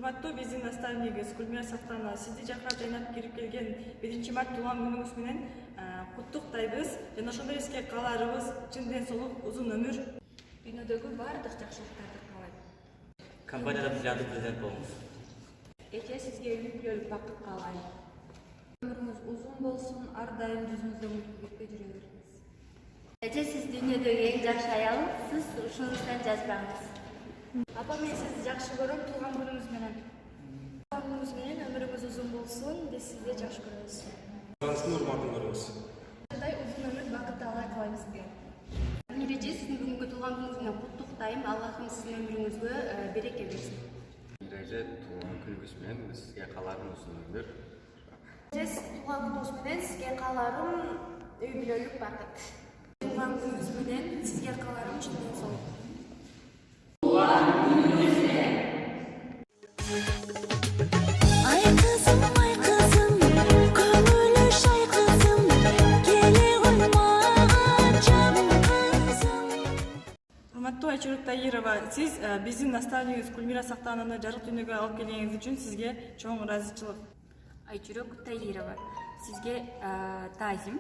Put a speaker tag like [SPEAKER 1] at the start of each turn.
[SPEAKER 1] Урматтуу биздин наставнигибиз Гүлмира Сактанова, сизди жакка жайнап кирип келген 1 март туулган күнүңүз менен куттуктайбыз жана ошондой эске кааларыбыз чын ден соолук, узун өмүр.
[SPEAKER 2] Дүйнөдөгү бардык жакшылыктарды каалайм.
[SPEAKER 3] Компанияда сыяктуу президент болуңуз.
[SPEAKER 2] Эже сизге үй-бүлөлүк бакыт каалайм. Өмүрүңүз узун болсун, ар дайым жүзүңүздө муктулукка жүрө бериңиз.
[SPEAKER 4] Эже сиз дүйнөдөгү эң жакшы аялсыз, ушунустан жазбаңыз.
[SPEAKER 5] Апа, мен сизди жакшы көрөм, туулган күнүңүз менен. Туулган күнүңүз менен өмүрүңүз узун болсун, биз сизди жакшы көрөбүз.
[SPEAKER 6] Сиздин урматтуу көрөбүз.
[SPEAKER 5] Кандай узун өмүр, бакыт Аллах каалайм сизге.
[SPEAKER 4] Эже сиздин бүгүнкү туулган күнүңүз менен куттуктайм. Аллахым сиздин өмүрүңүзгө береке берсин.
[SPEAKER 7] Эже туулган күнүңүз менен сизге кааларым узун өмүр.
[SPEAKER 5] Эже туулган күнүңүз менен сизге кааларым үй-бүлөлүк бакыт. Туулган күнүңүз менен сизге кааларым чын ден соолук.
[SPEAKER 1] Урматтуу Айчурек Таирова, сиз биздин наставнигибиз Гүлмира Сактанованы жарык дүйнөгө алып келгениңиз үчүн сизге чоң ыраазычылык.
[SPEAKER 2] Айчурек Таирова, сизге таазим.